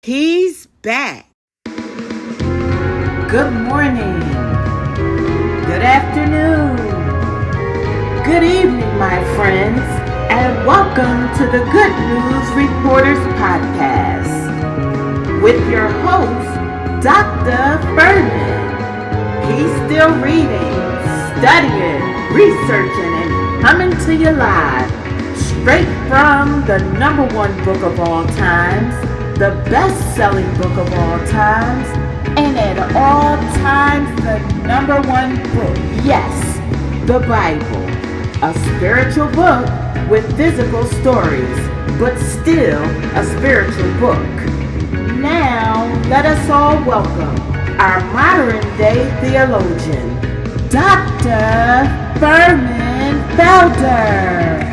He's back. Good morning. Good afternoon. Good evening, my friends, and welcome to the Good News Reporters Podcast with your host, Dr. Herman. He's still reading, studying, researching, and coming to you live straight from the #1 book of all times, the best-selling book of all times, and at all times the #1 book. Yes, the Bible, a spiritual book with physical stories, but still a spiritual book. Now, let us all welcome our modern-day theologian, Dr. Herman Felder.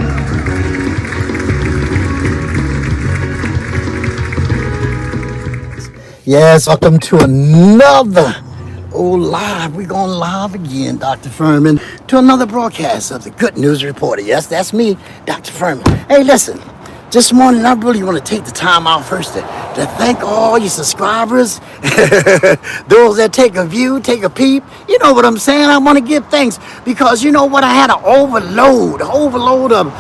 Yes, welcome to another live. We're going live again, Dr. Furman, to another broadcast of the Good News Reporter. Yes, that's me, Dr. Furman. Hey, listen, this morning I really want to take the time out first to thank all your subscribers, those that take a view, take a peep. You know what I'm saying? I want to give thanks because you know what? I had an overload of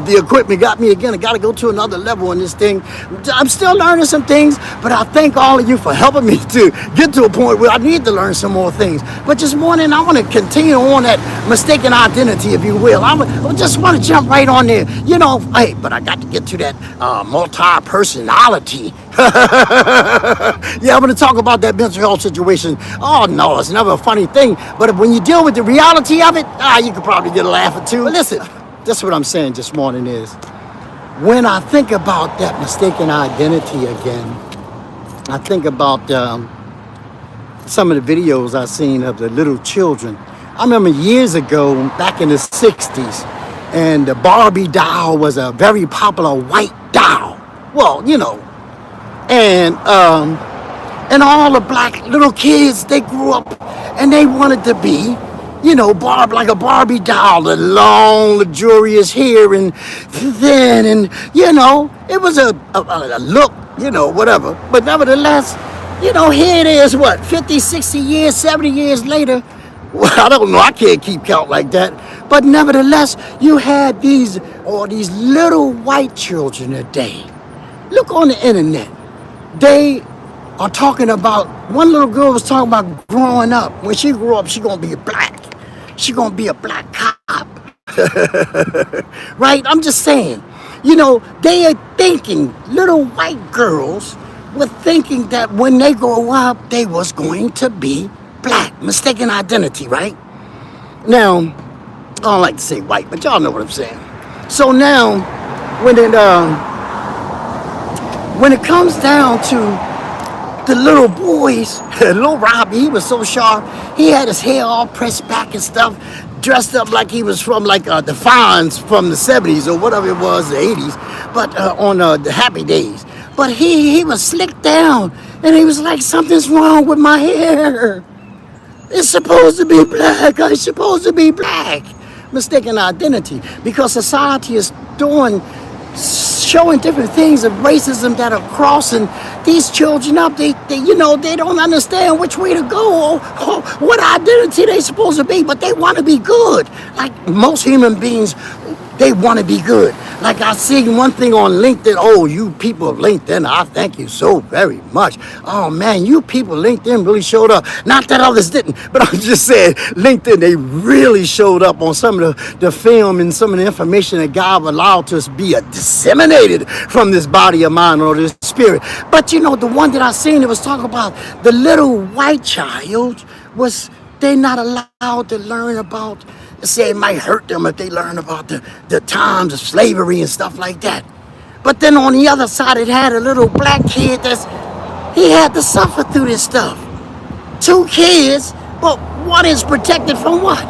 the equipment. Got me again. I got to go to another level in this thing. I'm still learning some things, but I thank all of you for helping me to get to a point where I need to learn some more things. But this morning I want to continue on that mistaken identity, if you will. I just want to jump right on there. You know, hey, but I got to get to that multi-personality. Yeah, I'm going to talk about that mental health situation. Oh, no, it's never a funny thing. But when you deal with the reality of it, you could probably get a laugh or two. But listen, that's what I'm saying this morning is, when I think about that mistaken identity again, I think about some of the videos I've seen of the little children. I remember years ago, back in the 60s, and the Barbie doll was a very popular white doll. Well, you know, and all the black little kids, they grew up and they wanted to be, you know, like a Barbie doll, the long, luxurious hair and thin, and you know, it was a look, you know, whatever. But nevertheless, you know, here it is, what, 50, 60 years, 70 years later. Well, I don't know, I can't keep count like that. But nevertheless, you had these little white children today. Look on the internet. They are talking about, one little girl was talking about growing up. When she grew up, she gonna be black. She gonna be a black cop. Right? I'm just saying. You know, they are thinking, little white girls were thinking that when they grow up, they was going to be black. Mistaken identity, right? Now, I don't like to say white, but y'all know what I'm saying. So now, when it comes down to the little boys, little Robbie, he was so sharp. He had his hair all pressed back and stuff, dressed up like he was from like the Fonz from the 70s or whatever it was, the 80s, but on the Happy Days. But he was slicked down, and he was like, something's wrong with my hair. It's supposed to be black. I'm supposed to be black. Mistaken identity, because society is showing different things of racism that are crossing these children up. They you know, they don't understand which way to go or what identity they supposed to be, but they want to be good. Like most human beings, they want to be good. Like I see one thing on LinkedIn. Oh, you people of LinkedIn, I thank you so very much. Oh man, you people LinkedIn really showed up. Not that others didn't, but I'm just saying LinkedIn, they really showed up on some of the film and some of the information that God allowed to be disseminated from this body of mine or this spirit. But you know, the one that I seen, it was talking about the little white child they're not allowed to learn about. Say it might hurt them if they learn about the times of slavery and stuff like that. But then on the other side, it had a little black kid he had to suffer through this stuff. 2 kids, but one is protected from what?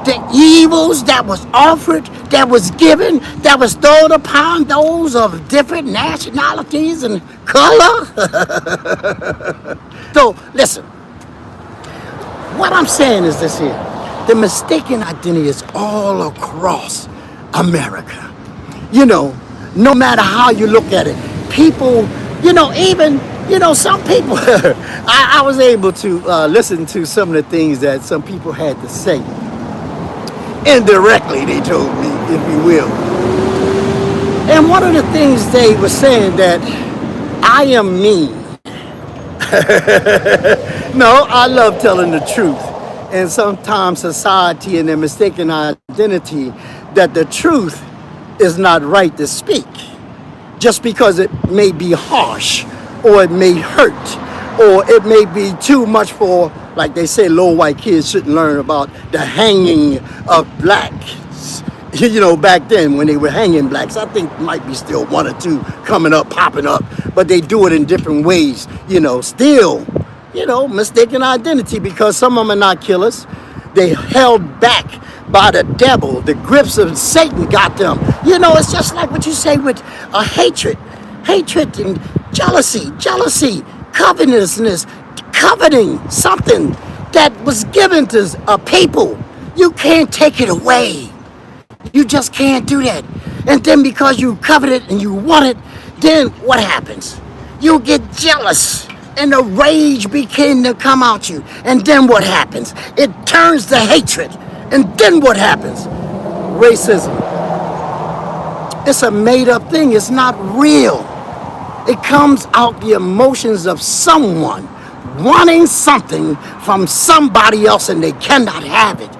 The evils that was offered, that was given, that was thrown upon those of different nationalities and color. So, listen. What I'm saying is this here. The mistaken identity is all across America. You know, no matter how you look at it, people, you know, even Some people, I was able to listen to some of the things that some people had to say. Indirectly, they told me, if you will. And one of the things they were saying that I am mean. No, I love telling the truth. And sometimes society and their mistaken identity that the truth is not right to speak just because it may be harsh or it may hurt or it may be too much for, like they say, little white kids shouldn't learn about the hanging of blacks. Back then when they were hanging blacks, I think might be still one or two coming up, popping up, but they do it in different ways, still, mistaken identity because some of them are not killers. They held back by the devil. The grips of Satan got them. It's just like what you say with hatred and jealousy, covetousness, coveting something that was given to a people. You can't take it away. You just can't do that. And then because you covet it and you want it, then what happens? You get jealous and the rage begin to come out you. And then what happens? It turns to hatred. And then what happens? Racism. It's a made up thing. It's not real. It comes out the emotions of someone wanting something from somebody else and they cannot have it.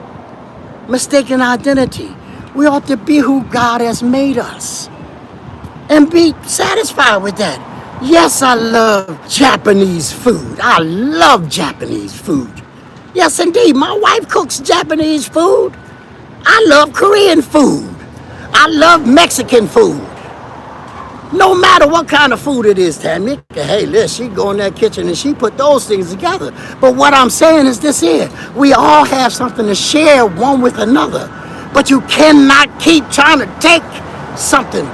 Mistaken identity. We ought to be who God has made us and be satisfied with that. Yes, I love Japanese food. I love Japanese food. Yes, indeed. My wife cooks Japanese food. I love Korean food. I love Mexican food. No matter what kind of food it is, Tammy. Hey, listen, she go in that kitchen and she put those things together. But what I'm saying is this here. We all have something to share one with another. But you cannot keep trying to take something.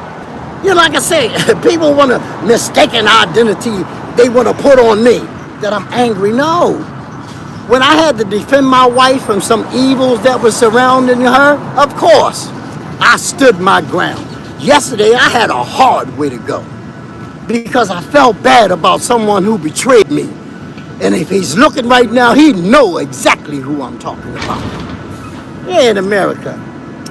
Like I say, people want a mistaken identity they want to put on me that I'm angry. No. When I had to defend my wife from some evils that were surrounding her, of course, I stood my ground. Yesterday, I had a hard way to go because I felt bad about someone who betrayed me. And if he's looking right now, he know exactly who I'm talking about. Yeah, in America,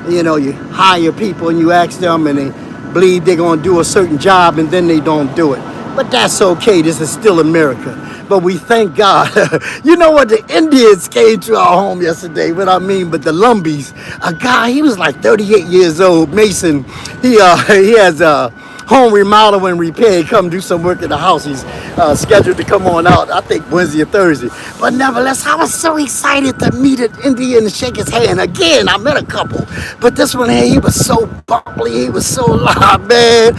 you hire people and you ask them and they believe they're going to do a certain job and then they don't do it. But that's okay. This is still America. But we thank God. You know what? The Indians came to our home yesterday. But the Lumbies, a guy, he was like 38 years old, Mason. He has a home remodel and repair. He come do some work at the house. He's scheduled to come on out, I think Wednesday or Thursday. But nevertheless, I was so excited to meet an Indian and shake his hand. Again, I met a couple. But this one here, he was so bubbly. He was so loud, man.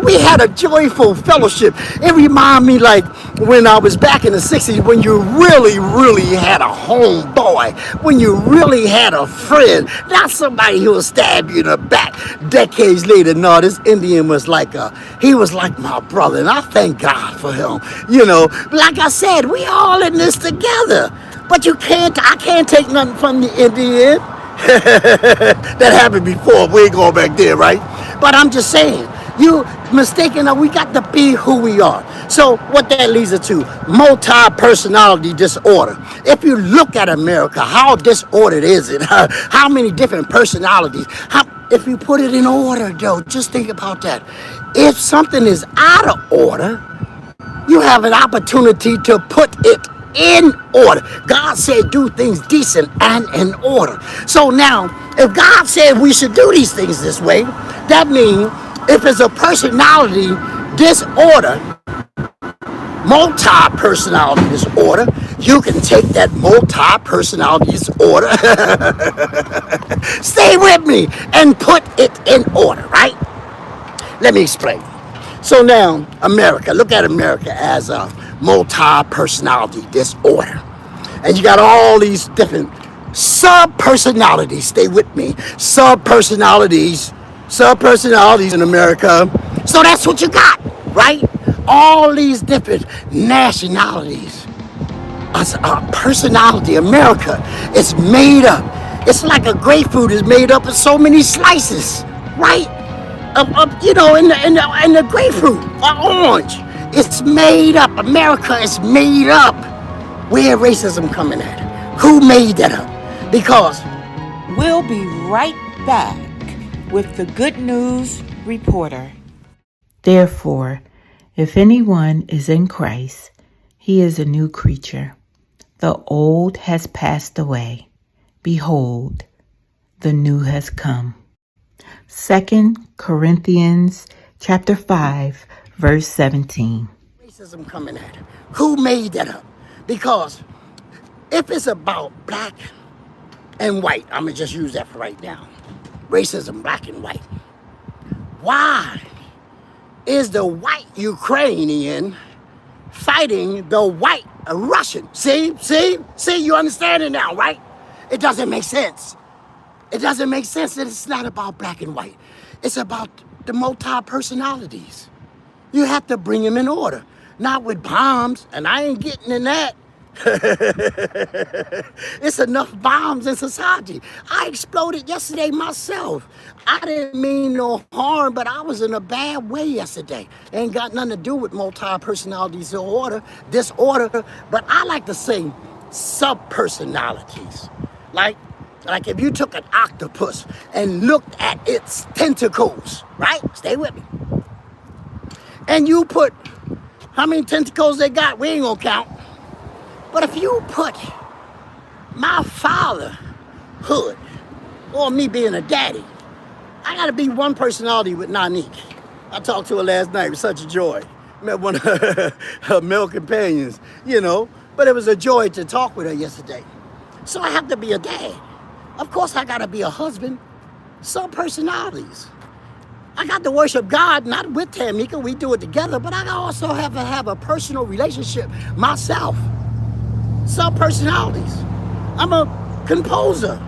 We had a joyful fellowship. It reminded me like when I was back in the 60s, when you really, really had a homeboy, when you really had a friend, not somebody who will stab you in the back decades later. No, this Indian was like my brother, and I thank God for him. Like I said, we all in this together. But I can't take nothing from the Indian. That happened before. We ain't going back there, right? But I'm just saying, you mistaken that we got to be who we are. So what that leads us to, multi-personality disorder. If you look at America, how disordered is it? How many different personalities? If you put it in order, though, just think about that. If something is out of order, you have an opportunity to put it in order. God said do things decent and in order. So now, if God said we should do these things this way, that means if it's a personality disorder, multi-personality disorder, you can take that multi-personality disorder, stay with me, and put it in order, right? Let me explain. So now, America, look at America as a multi-personality disorder. And you got all these different sub-personalities, stay with me, sub-personalities in America. So that's what you got, right? All these different nationalities. A personality, America, is made up. It's like a grapefruit is made up of so many slices, right? In the grapefruit, or orange. It's made up. America is made up. Where racism coming at? Who made that up? Because We'll be right back with the Good News Reporter. Therefore, if anyone is in Christ, he is a new creature. The old has passed away. Behold, the new has come. 2 Corinthians chapter 5, verse 17. racism coming at? Who made that up? Because if it's about black and white, I'm gonna just use that for right now. Racism, black and white. Why is the white Ukrainian fighting the white Russian? See, you understand it now, right? It doesn't make sense. It doesn't make sense that it's not about black and white. It's about the multi-personalities. You have to bring them in order, not with bombs, and I ain't getting in that. It's enough bombs in society. I exploded yesterday myself. I didn't mean no harm, but I was in a bad way yesterday. Ain't got nothing to do with multi-personalities or disorder, but I like to say sub-personalities. Like if you took an octopus and looked at its tentacles, right? Stay with me. And you put how many tentacles they got, we ain't gonna count. But if you put my fatherhood or me being a daddy, I gotta be one personality with Nanique. I talked to her last night. It was such a joy. Met one of her male companions, but it was a joy to talk with her yesterday. So I have to be a dad. Of course, I gotta be a husband. Some personalities. I got to worship God, not with Tamika, we do it together, but I also have to have a personal relationship myself. Sub-personalities. I'm a composer.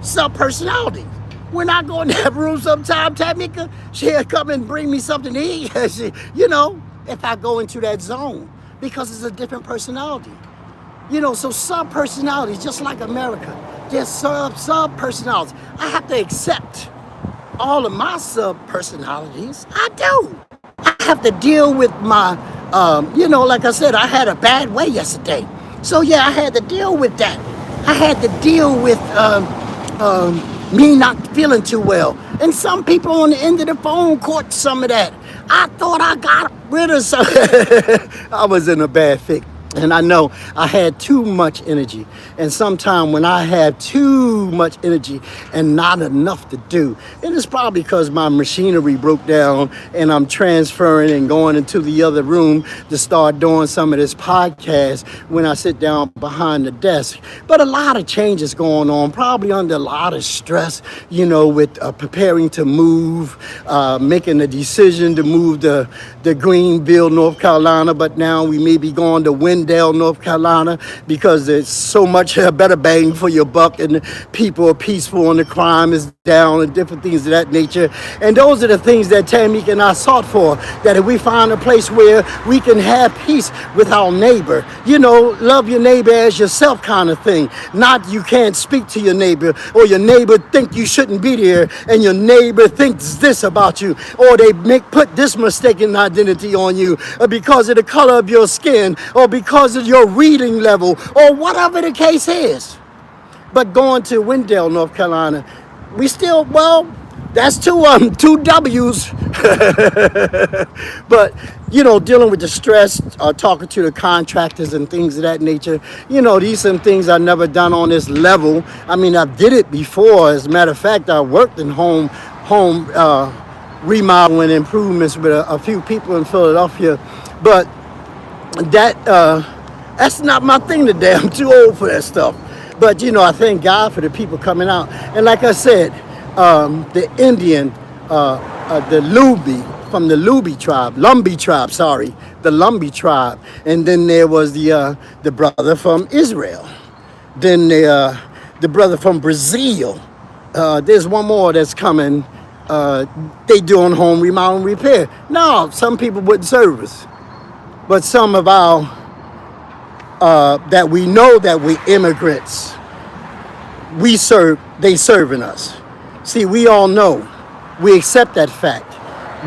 Sub-personality. When I go in that room sometime, Tamika, she'll come and bring me something to eat. If I go into that zone, because it's a different personality. So sub-personalities, just like America, there's sub-personalities. I have to accept all of my sub-personalities. I do. I have to deal with my, like I said, I had a bad way yesterday. So yeah, I had to deal with that. I had to deal with me not feeling too well. And some people on the end of the phone caught some of that. I thought I got rid of some. I was in a bad fix. And I know I had too much energy. And sometimes when I have too much energy and not enough to do, and it's probably because my machinery broke down and I'm transferring and going into the other room to start doing some of this podcast when I sit down behind the desk. But a lot of changes going on, probably under a lot of stress, with preparing to move, making a decision to move to Greenville, North Carolina. But now we may be going to Wendell, North Carolina, because there's so much better bang for your buck and the people are peaceful and the crime is down and different things of that nature. And those are the things that Tamika and I sought for, that if we find a place where we can have peace with our neighbor, love your neighbor as yourself kind of thing. Not you can't speak to your neighbor, or your neighbor think you shouldn't be there and your neighbor thinks this about you, or they put this mistaken identity on you because of the color of your skin or because of your reading level or whatever the case is. But going to Wendell, North Carolina, we still, that's two W's. But, dealing with the stress, talking to the contractors and things of that nature, these some things I've never done on this level. I mean, I did it before. As a matter of fact, I worked in home remodeling improvements with a few people in Philadelphia. But that's not my thing today. I'm too old for that stuff. But, I thank God for the people coming out. And like I said, the Indian, the from the Lumbee tribe, the Lumbee tribe. And then there was the brother from Israel. Then the brother from Brazil. There's one more that's coming. They doing home remodeling repair. No, some people wouldn't serve us. But some of our that we know that we immigrants, they serving us. See, we all know, we accept that fact.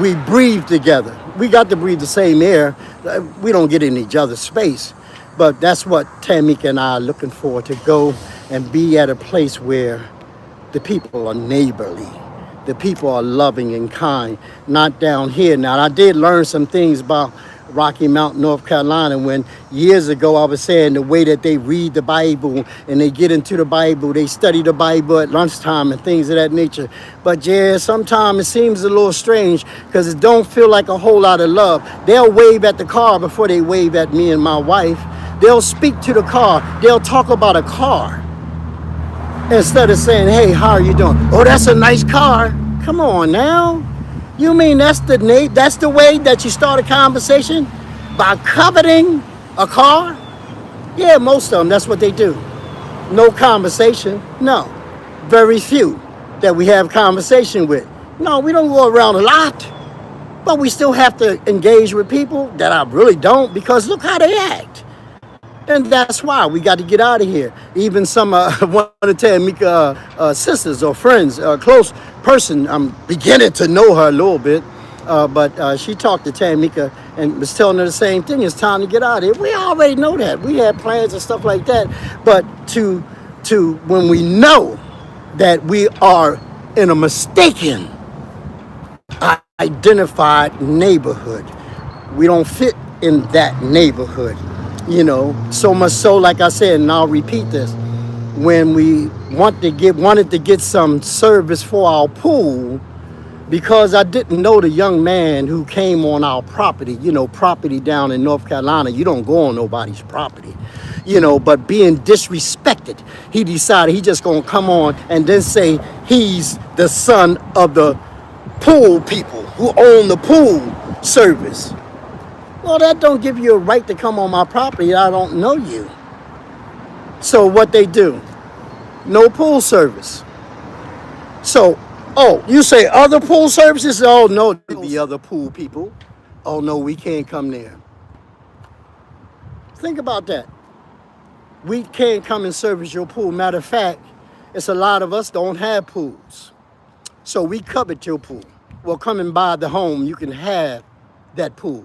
We breathe together. we got to breathe the same air. We don't get in each other's space. But that's what Tamika and I are looking for, to go and be at a place where the people are neighborly. The people are loving and kind, not down here. Now, I did learn some things about Rocky Mount, North Carolina, when years ago I was saying the way that they read the Bible and they get into the Bible, they study the Bible at lunchtime and things of that nature. But yeah, sometimes it seems a little strange because it don't feel like a whole lot of love. They'll wave at the car before they wave at me and my wife. They'll speak to the car. They'll talk about a car instead of saying, hey, how are you doing? Oh, that's a nice car. Come on now. You mean that's the way that you start a conversation? By coveting a car? Yeah, most of them, that's what they do. No conversation? No. Very few that we have conversation with. No, we don't go around a lot. But we still have to engage with people that I really don't, because look how they act. And that's why we got to get out of here. Even some one of Tamika sisters or friends, close person, I'm beginning to know her a little bit. But she talked to Tamika and was telling her the same thing. It's time to get out of here. We already know that. We had plans and stuff like that. But to when we know that we are in a mistaken identified neighborhood, we don't fit in that neighborhood. You know, so much so, like I said, and I'll repeat this, when we wanted to get some service for our pool, because I didn't know the young man who came on our property, property down in North Carolina, you don't go on nobody's property, but being disrespected, he decided he just gonna come on and then say he's the son of the pool people who own the pool service. Well, that don't give you a right to come on my property. I don't know you. So what they do? No pool service. So, you say other pool services? Oh, no, the other pool people. Oh, no, we can't come there. Think about that. We can't come and service your pool. Matter of fact, it's a lot of us don't have pools. So we covet your pool. Well, come and buy the home. You can have that pool.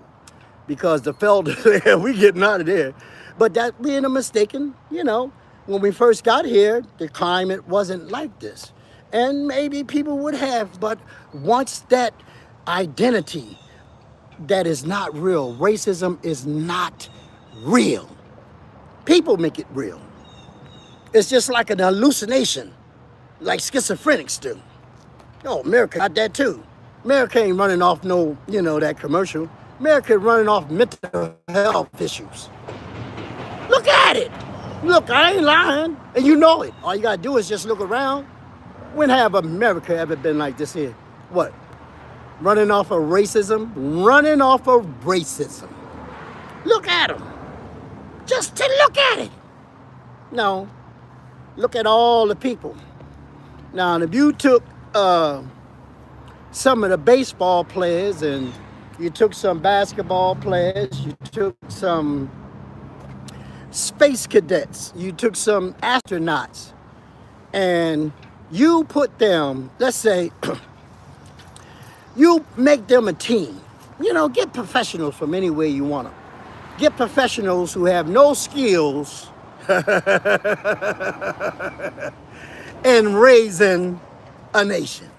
Because the Felder, we getting out of there. But that being a mistaken, when we first got here, the climate wasn't like this. And maybe people would have, but once that identity that is not real, racism is not real. People make it real. It's just like an hallucination, like schizophrenics do. Oh, America got that too. America ain't running off no, that commercial. America running off mental health issues. Look at it. Look, I ain't lying. And you know it. All you got to do is just look around. When have America ever been like this here? What? Running off of racism? Running off of racism. Look at them. Just to look at it. No. Look at all the people. Now, if you took some of the baseball players and you took some basketball players, you took some space cadets, you took some astronauts, and you put them, let's say, you make them a team. Get professionals from anywhere you want them. Get professionals who have no skills in raising a nation.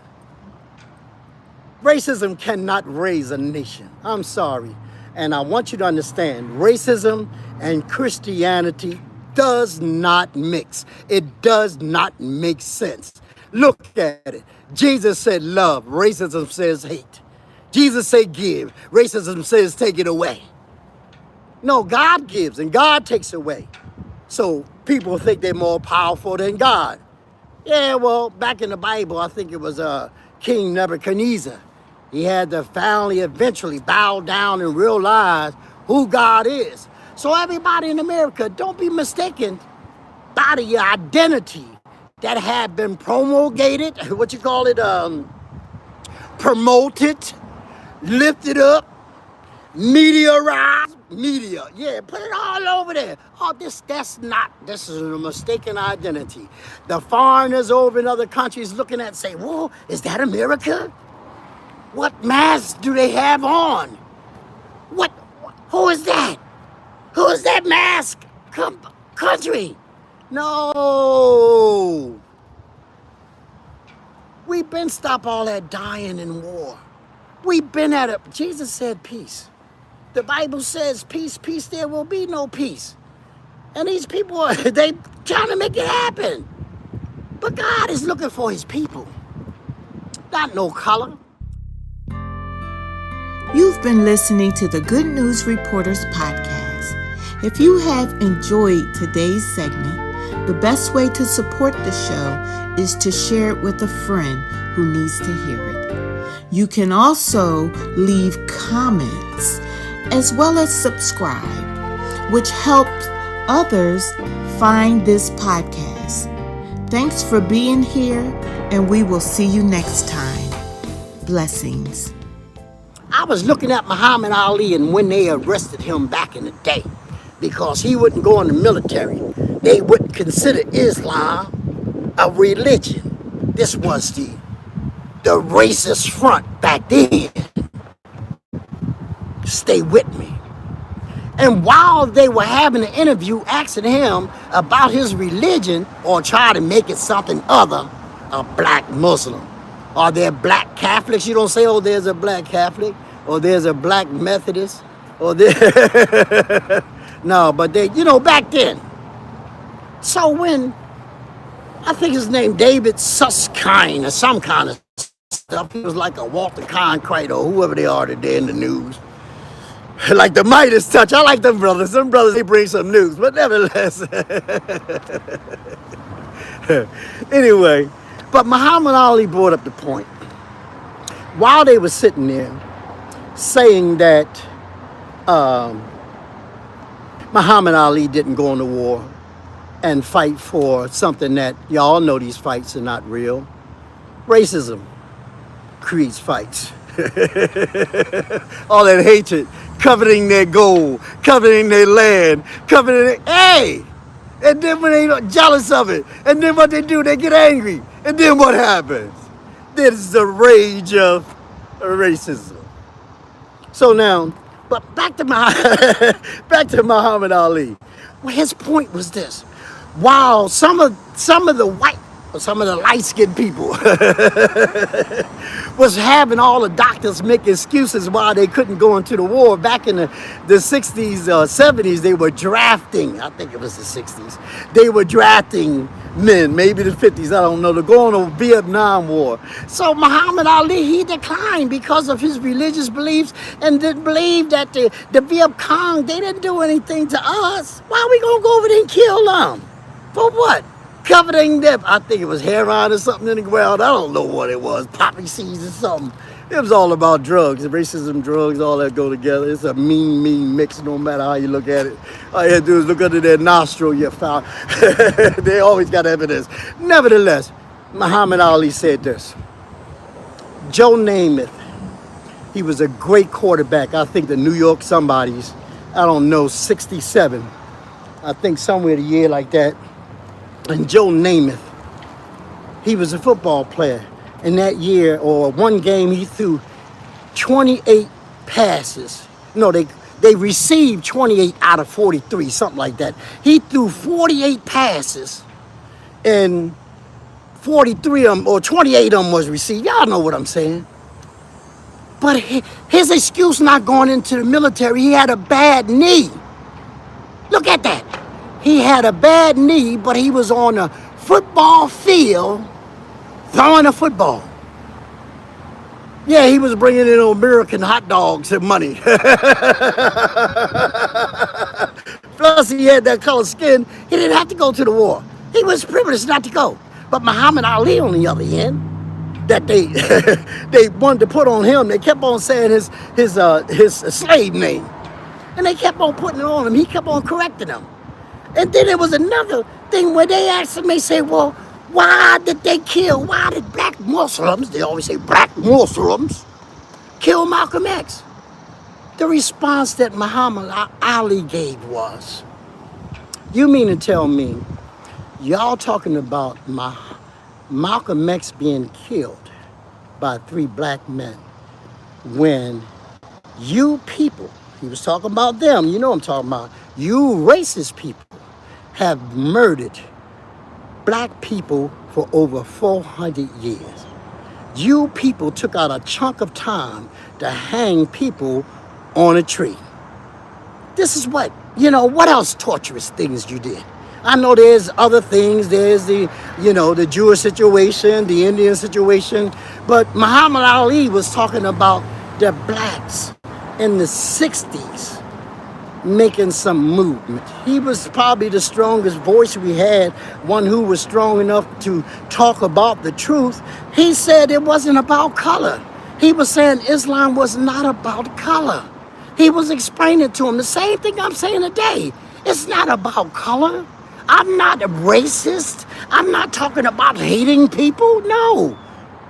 Racism cannot raise a nation. I'm sorry. And I want you to understand, racism and Christianity does not mix. It does not make sense. Look at it. Jesus said love. Racism says hate. Jesus said give. Racism says take it away. No, God gives and God takes away. So people think they're more powerful than God. Yeah, well, back in the Bible, I think it was King Nebuchadnezzar. He had to finally, eventually bow down and realize who God is. So everybody in America, don't be mistaken by the identity that had been promulgated, promoted, lifted up, media. Yeah, put it all over there. Oh, this is a mistaken identity. The foreigners over in other countries looking at say, whoa, is that America? What masks do they have on? What? Who is that? Who is that mask? Country. No. We've been stop all that dying in war. We've been at it. Jesus said peace. The Bible says peace, peace, there will be no peace. And these people, they trying to make it happen. But God is looking for his people. Not no color. You've been listening to the Good News Reporters podcast. If you have enjoyed today's segment, the best way to support the show is to share it with a friend who needs to hear it. You can also leave comments as well as subscribe, which helps others find this podcast. Thanks for being here, and we will see you next time. Blessings. I was looking at Muhammad Ali and when they arrested him back in the day because he wouldn't go in the military. They wouldn't consider Islam a religion. This was the racist front back then. Stay with me. And while they were having an interview asking him about his religion or trying to make it something other, a black Muslim. Are there black Catholics? You don't say, oh, there's a black Catholic, or there's a black Methodist, or there. No, but they, back then. So when, I think his name David Susskind or some kind of stuff, he was like a Walter Cronkite or whoever they are today in the news. Like the Midas touch. I like them brothers. Some brothers, they bring some news, but nevertheless. Anyway, but Muhammad Ali brought up the point. While they were sitting there saying that Muhammad Ali didn't go into war and fight for something that y'all know these fights are not real. Racism creates fights. All that hatred, coveting their gold, coveting their land, coveting hey! And then when they jealous of it, and then what they do, they get angry. And then what happens? There's the rage of racism. So now, but back to Muhammad Ali. Well, his point was this. While some of the white, or some of the light-skinned people was having all the doctors make excuses why they couldn't go into the war. Back in the 60s, 70s, they were drafting, I think it was the 60s, they were drafting men, maybe the 50s, I don't know, to go on a Vietnam War. So Muhammad Ali, he declined because of his religious beliefs and didn't believe that the Viet Cong, they didn't do anything to us. Why are we going to go over there and kill them? For what? Coveting them, I think it was heroin or something in the ground. I don't know what it was, poppy seeds or something. It was all about drugs, racism, drugs, all that go together. It's a mean mix, no matter how you look at it. All you have to do is look under their nostril, you foul. They always got evidence. Nevertheless, Muhammad Ali said this. Joe Namath, he was a great quarterback. I think the New York somebody's, I don't know, 67. I think somewhere the year like that. And Joe Namath, he was a football player. In that year, or one game, he threw 28 passes. No, they received 28 out of 43, something like that. He threw 48 passes, and 43 of them, or 28 of them was received. Y'all know what I'm saying. But his excuse not going into the military, he had a bad knee. Look at that. He had a bad knee, but he was on a football field throwing a football. Yeah, he was bringing in American hot dogs and money. Plus, he had that color skin. He didn't have to go to the war. He was privileged not to go. But Muhammad Ali, on the other hand, that they wanted to put on him, they kept on saying his slave name. And they kept on putting it on him. He kept on correcting them. And then there was another thing where they asked him, they said, well, why did black Muslims, they always say black Muslims, kill Malcolm X? The response that Muhammad Ali gave was, you mean to tell me, y'all talking about Malcolm X being killed by 3 black men when you people, He was talking about them. You know what I'm talking about. You racist people have murdered black people for over 400 years. You people took out a chunk of time to hang people on a tree. This is what else torturous things you did? I know there's other things. There's the Jewish situation, the Indian situation. But Muhammad Ali was talking about the blacks in the 60s making some movement. He was probably the strongest voice we had, one who was strong enough to talk about the truth. He said it wasn't about color. He was saying Islam was not about color. He was explaining to him the same thing I'm saying today. It's not about color. I'm not a racist. I'm not talking about hating people. No.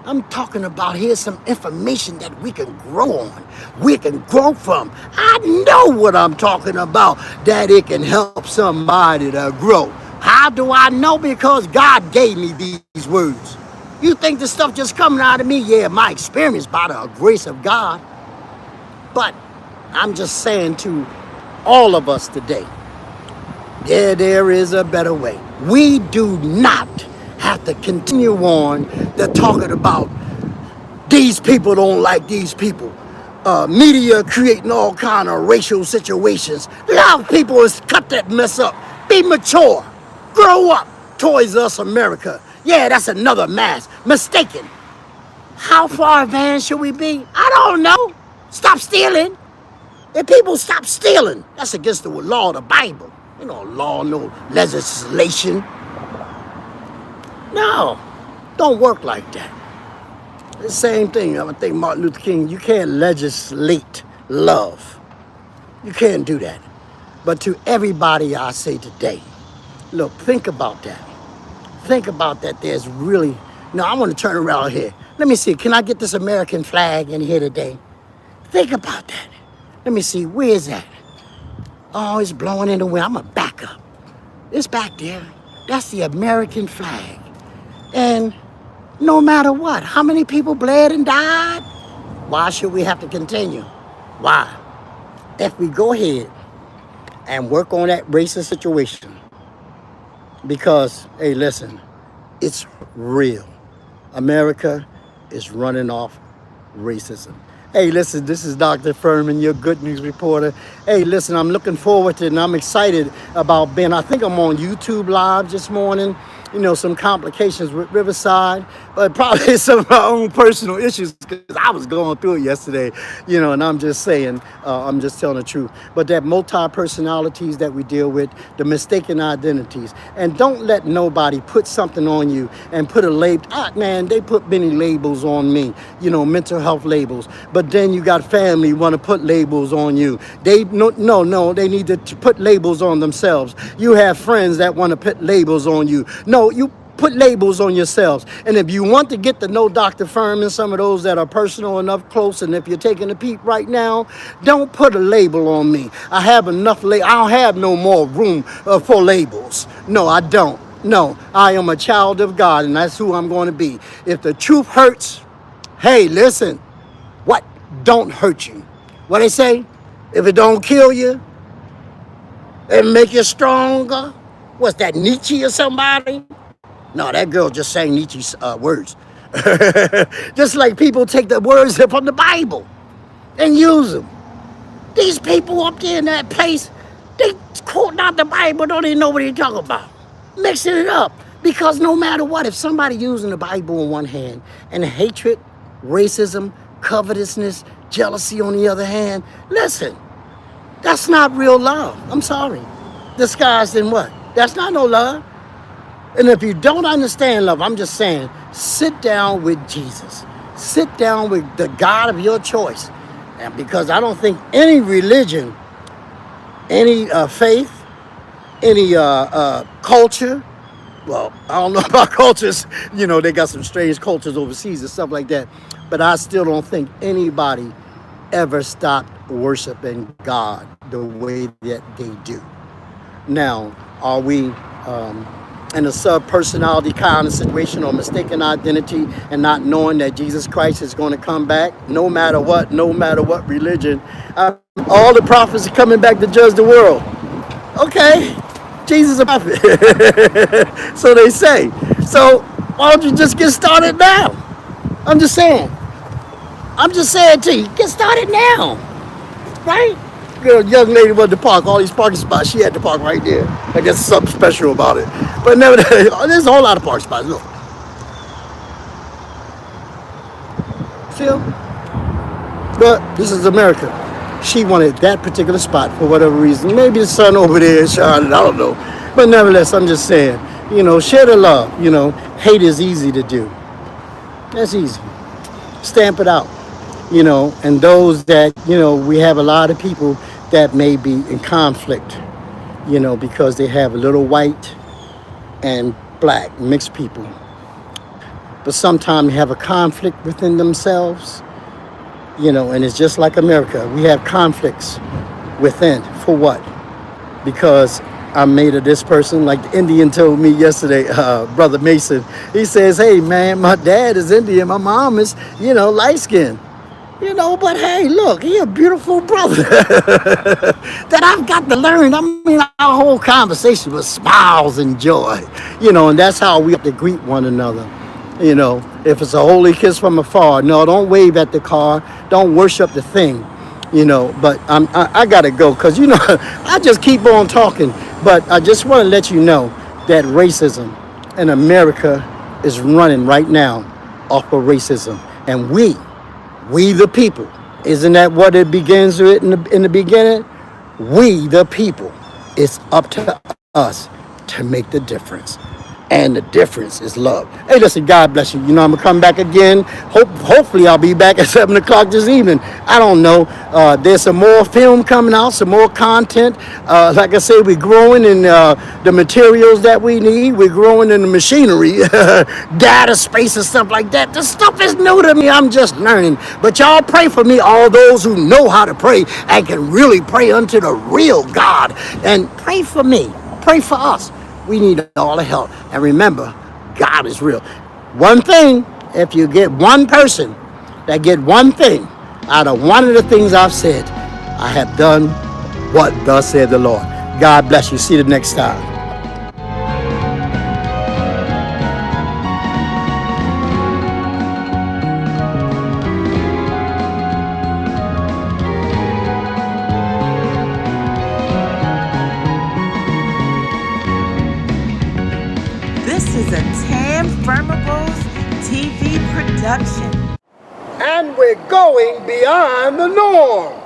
I'm talking about here's some information that we can grow on. We can grow from. I know what I'm talking about, that it can help somebody to grow. How do I know? Because God gave me these words. You think this stuff just coming out of me? Yeah, my experience by the grace of God. But I'm just saying to all of us today, there is a better way. We do not have to continue on the talking about these people don't like these people. Media creating all kind of racial situations. Love people and cut that mess up. Be mature. Grow up. Toys Us America. Yeah, that's another mass. Mistaken. How far advanced should we be? I don't know. Stop stealing. If people stop stealing, that's against the law of the Bible. You know, law, no legislation. No, don't work like that. The same thing. I think Martin Luther King, you can't legislate love. You can't do that. But to everybody I say today, look, think about that. Think about that. There's really, no, I want to turn around here. Let me see, can I get this American flag in here today? Think about that. Let me see, where is that? Oh, it's blowing in the wind. I'm going to back up. It's back there. That's the American flag. And no matter what, how many people bled and died? Why should we have to continue? Why? If we go ahead and work on that racist situation, because, hey, listen, it's real. America is running off racism. Hey, listen, this is Dr. Furman, your good news reporter. Hey, listen, I'm looking forward to it, and I'm excited about being, I think I'm on YouTube Live this morning. You know, some complications with Riverside, but probably some of my own personal issues because I was going through it yesterday, and I'm just saying, I'm just telling the truth. But that multi-personalities that we deal with, the mistaken identities, and don't let nobody put something on you and put a label. Man, they put many labels on me, mental health labels, but then you got family want to put labels on you. They they need to put labels on themselves. You have friends that want to put labels on you. No, you put labels on yourselves. And if you want to get to know Dr. Furman, some of those that are personal enough, close, and if you're taking a peek right now, don't put a label on me. I have enough I don't have no more room for labels. No, I don't. No, I am a child of God, and that's who I'm going to be. If the truth hurts, hey, listen, what don't hurt you? What they say? If it don't kill you, it make you stronger. What's that, Nietzsche or somebody? No, that girl just sang Nietzsche's words. Just like people take the words from the Bible and use them. These people up there in that place, they quoting out the Bible, don't even know what they're talking about. Mixing it up. Because no matter what, if somebody using the Bible in one hand and hatred, racism, covetousness, jealousy on the other hand, listen, that's not real love. I'm sorry. Disguised in what? That's not no love. And if you don't understand love, I'm just saying, sit down with Jesus. Sit down with the God of your choice. And because I don't think any religion, any faith, any culture, well, I don't know about cultures, they got some strange cultures overseas and stuff like that. But I still don't think anybody ever stopped worshiping God the way that they do. Now, are we in a sub-personality kind of situation or mistaken identity and not knowing that Jesus Christ is going to come back no matter what religion. All the prophets are coming back to judge the world. Okay, Jesus is a prophet. So they say. So why don't you just get started now? I'm just saying. I'm just saying to you, get started now. Right? Girl, young lady wanted to park all these parking spots. She had to park right there. I guess something special about it. But nevertheless, there's a whole lot of parking spots. Look. See them? But this is America. She wanted that particular spot for whatever reason. Maybe the sun over there in Charlotte, I don't know. But nevertheless, I'm just saying, share the love. Hate is easy to do. That's easy. Stamp it out. And those that, we have a lot of people that may be in conflict, because they have a little white and black mixed people. But sometimes they have a conflict within themselves, and it's just like America. We have conflicts within. For what? Because I'm made of this person. Like the Indian told me yesterday, Brother Mason, he says, hey, man, my dad is Indian. My mom is, light skinned. But hey, look, he a beautiful brother that I've got to learn. I mean, our whole conversation was smiles and joy, and that's how we have to greet one another. If it's a holy kiss from afar, no, don't wave at the car. Don't worship the thing, but I got to go because, I just keep on talking. But I just want to let you know that racism in America is running right now off of racism. And we the people, isn't that what it begins with in the beginning? We the people, it's up to us to make the difference. And the difference is love. Hey, listen, God bless you. I'm going to come back again. Hopefully, I'll be back at 7 o'clock this evening. I don't know. There's some more film coming out, some more content. Like I say, we're growing in the materials that we need. We're growing in the machinery, data space and stuff like that. This stuff is new to me. I'm just learning. But y'all pray for me, all those who know how to pray and can really pray unto the real God. And pray for me. Pray for us. We need all the help. And remember, God is real. One thing, if you get one person that get one thing out of one of the things I've said, I have done what thus said the Lord. God bless you. See you next time. This is a Tam Firmables TV production. And we're going beyond the norm.